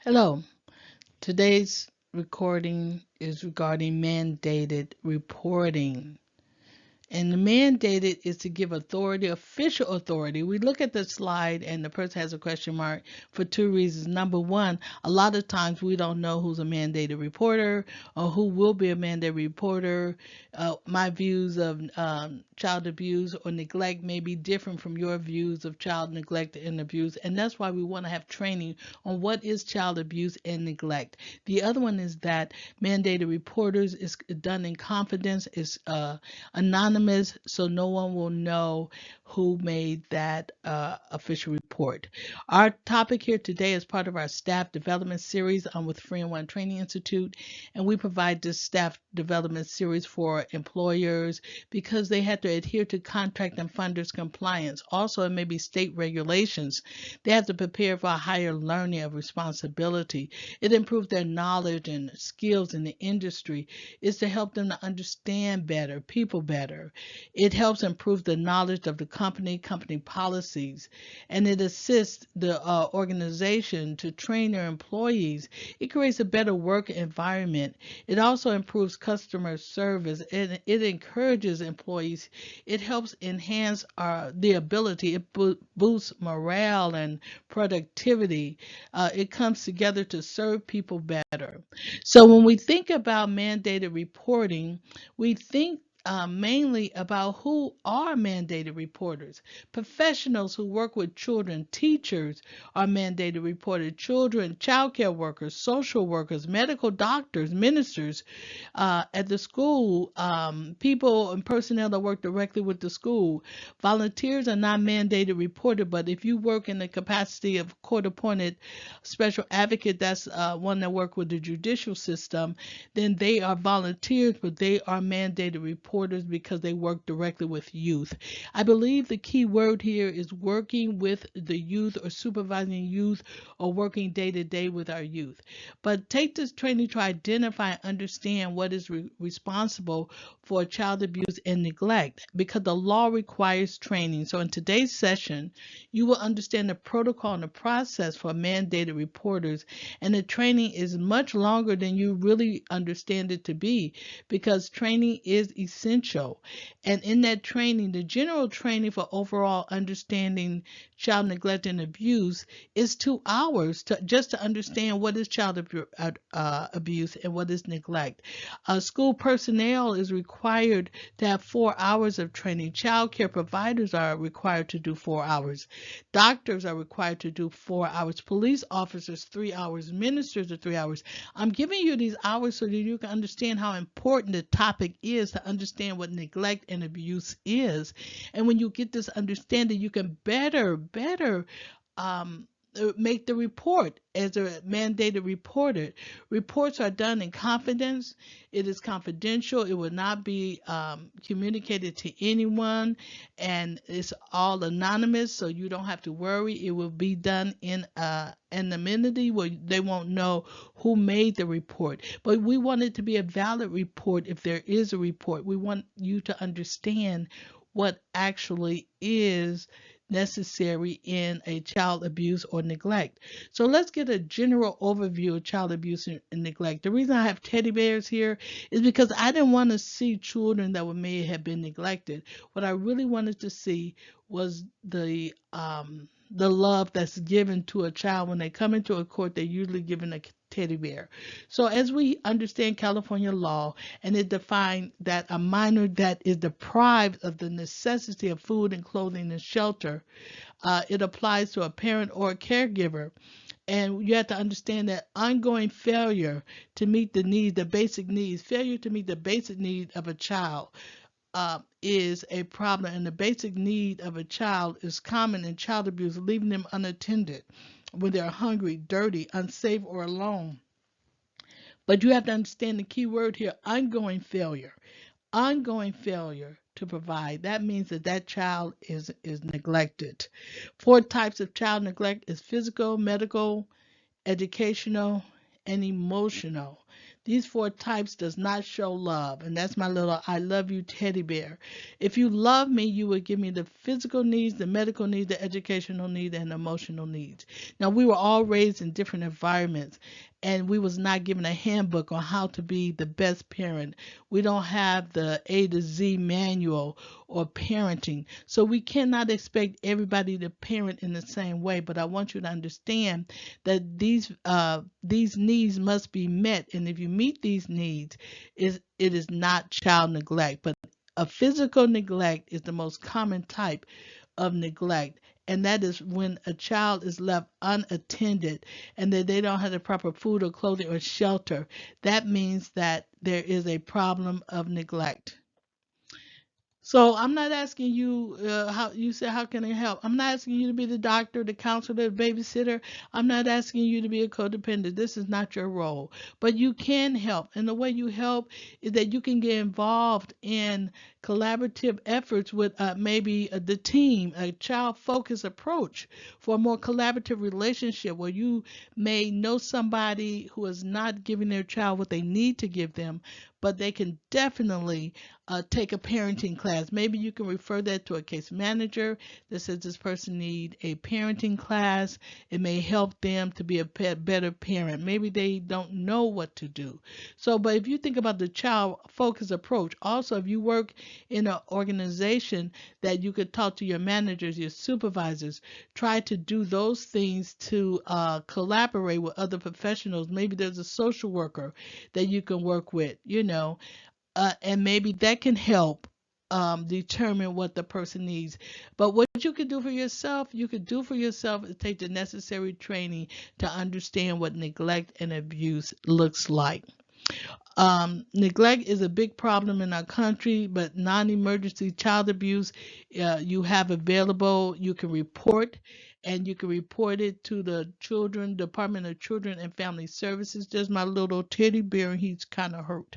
Hello. Today's recording is regarding mandated reporting. And the mandated is to give authority, official authority. We look at the slide and the person has a question mark for two reasons. Number one, a lot of times we don't know who's a mandated reporter or who will be a mandated reporter. My views of child abuse or neglect may be different from your views of child neglect and abuse. And that's why we want to have training on what is child abuse and neglect. The other one is that mandated reporters is done in confidence, is anonymous, so no one will know who made that official report. Our topic here today is part of our staff development series with Free and One Training Institute, and we provide this staff development series for employers because they have to adhere to contract and funders compliance. Also, it may be state regulations. They have to prepare for a higher learning of responsibility. It improves their knowledge and skills in the industry. It's to help them to understand better, people better. It helps improve the knowledge of the company policies, and it assists the organization to train their employees. It creates a better work environment. It also improves customer service, and it encourages employees. It helps enhance the ability. It boosts morale and productivity. It comes together to serve people better. So when we think about mandated reporting, we think mainly about who are mandated reporters. Professionals who work with children, teachers are mandated reporters, children, childcare workers, social workers, medical doctors, ministers at the school, people and personnel that work directly with the school. Volunteers are not mandated reporter, but if you work in the capacity of court-appointed special advocate, that's one that work with the judicial system, then they are volunteers, but they are mandated reporters because they work directly with youth. I believe the key word here is working with the youth or supervising youth or working day to day with our youth. But take this training to identify and understand what is responsible for child abuse and neglect because the law requires training. So in today's session, you will understand the protocol and the process for mandated reporters, and the training is much longer than you really understand it to be because training is essential. And in that training, the general training for overall understanding child neglect and abuse is 2 hours just to understand what is child abuse and what is neglect. School personnel is required to have 4 hours of training. Child care providers are required to do 4 hours. Doctors are required to do 4 hours. Police officers, 3 hours. Ministers are 3 hours. I'm giving you these hours so that you can understand how important the topic is to understand what neglect and abuse is. And when you get this understanding, you can better make the report as a mandated reporter. Reports are done in confidence. It is confidential. It will not be communicated to anyone, and it's all anonymous, so you don't have to worry. It will be done in anonymity where they won't know who made the report. But we want it to be a valid report if there is a report. We want you to understand what actually is necessary in a child abuse or neglect. So let's get a general overview of child abuse and neglect. The reason I have teddy bears here is because I didn't want to see children that may have been neglected. What I really wanted to see was the love that's given to a child when they come into a court. They're usually given a teddy bear. So as we understand California law, and it defined that a minor that is deprived of the necessity of food and clothing and shelter, it applies to a parent or a caregiver. And you have to understand that ongoing failure to meet the needs, the basic needs, failure to meet the basic need of a child is a problem. And the basic need of a child is common in child abuse, leaving them unattended when they're hungry, dirty, unsafe, or alone. But you have to understand the key word here, ongoing failure. Ongoing failure to provide. That means that that child is neglected. Four types of child neglect is physical, medical, educational, and emotional. These 4 types does not show love, and that's my little I love you teddy bear. If you love me, you would give me the physical needs, the medical needs, the educational needs, and emotional needs. Now, we were all raised in different environments, and we was not given a handbook on how to be the best parent. We don't have the A to Z manual or parenting. So we cannot expect everybody to parent in the same way, but I want you to understand that these needs must be met, and if you meet these needs, it is not child neglect, but a physical neglect is the most common type of neglect, and that is when a child is left unattended and that they don't have the proper food or clothing or shelter. That means that there is a problem of neglect. So I'm not asking you how you said how can I help? I'm not asking you to be the doctor, the counselor, the babysitter. I'm not asking you to be a codependent. This is not your role. But you can help. And the way you help is that you can get involved in collaborative efforts with maybe the team, a child focused approach for a more collaborative relationship where you may know somebody who is not giving their child what they need to give them, but they can definitely take a parenting class. Maybe you can refer that to a case manager that says this person need a parenting class. It may help them to be a better parent. Maybe they don't know what to do. So, but if you think about the child focused approach, also if you work in an organization that you could talk to your managers, your supervisors, try to do those things to collaborate with other professionals. Maybe there's a social worker that you can work with, and maybe that can help determine what the person needs. But what you could do for yourself, is take the necessary training to understand what neglect and abuse looks like. Neglect is a big problem in our country, but non-emergency child abuse you have available. You can report, and you can report it to the Children Department of Children and Family Services. There's my little teddy bear, and he's kind of hurt.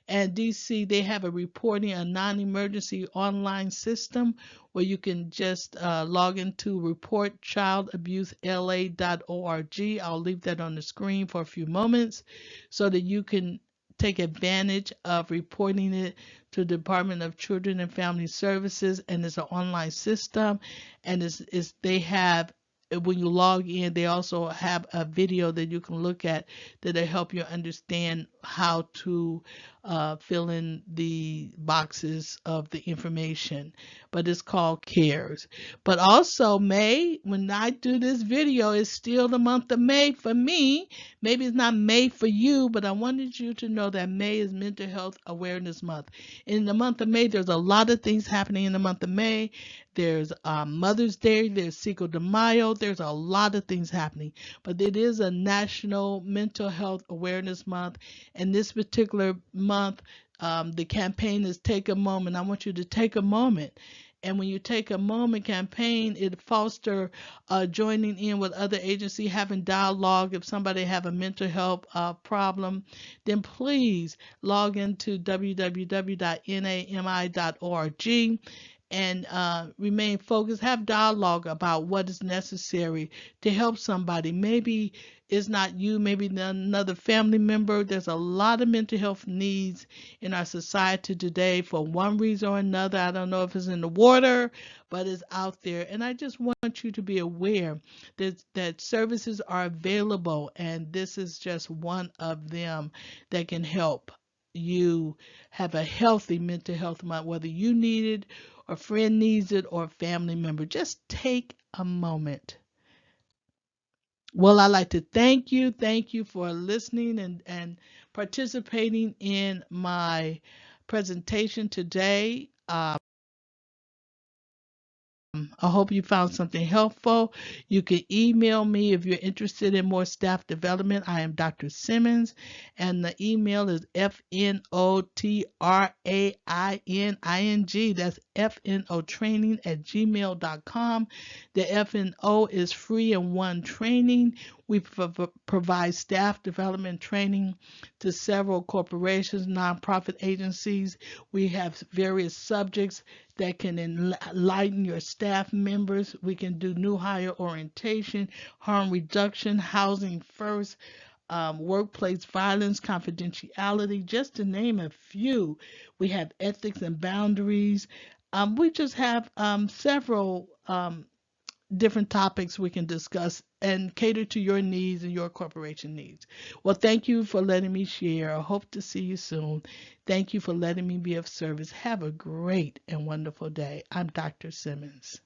And DC, they have a non-emergency online system where you can just log into reportchildabusela.org. I'll leave that on the screen for a few moments so that you can take advantage of reporting it to the Department of Children and Family Services, and it's an online system, and they have, when you log in, they also have a video that you can look at that'll help you understand how to fill in the boxes of the information. But it's called CARES. But also May, when I do this video, it's still the month of May for me. Maybe it's not May for you, but I wanted you to know that May is Mental Health Awareness Month. In the month of May, there's a lot of things happening in the month of May. There's Mother's Day, there's Cinco de Mayo, there's a lot of things happening. But it is a National Mental Health Awareness Month, and this particular month, the campaign is Take a Moment. I want you to take a moment. And when you take a moment campaign, it foster joining in with other agencies, having dialogue. If somebody have a mental health problem, then please log into www.nami.org and remain focused. Have dialogue about what is necessary to help somebody. Maybe it's not you, maybe another family member. There's a lot of mental health needs in our society today for one reason or another. I don't know if it's in the water, but it's out there. And I just want you to be aware that services are available, and this is just one of them that can help you have a healthy mental health mind, whether you need it, a friend needs it, or a family member. Just take a moment. Well, I'd like to thank you. Thank you for listening and participating in my presentation today. I hope you found something helpful. You can email me if you're interested in more staff development. I am Dr. Simmons, and the email is fnotraining. That's fnotraining@gmail.com. The FNO is free and one training. We provide staff development training to several corporations, nonprofit agencies. We have various subjects that can enlighten your staff members. We can do new hire orientation, harm reduction, housing first, workplace violence, confidentiality, just to name a few. We have ethics and boundaries. We just have several different topics we can discuss and cater to your needs and your corporation needs. Well, thank you for letting me share. I hope to see you soon. Thank you for letting me be of service. Have a great and wonderful day. I'm Dr. Simmons.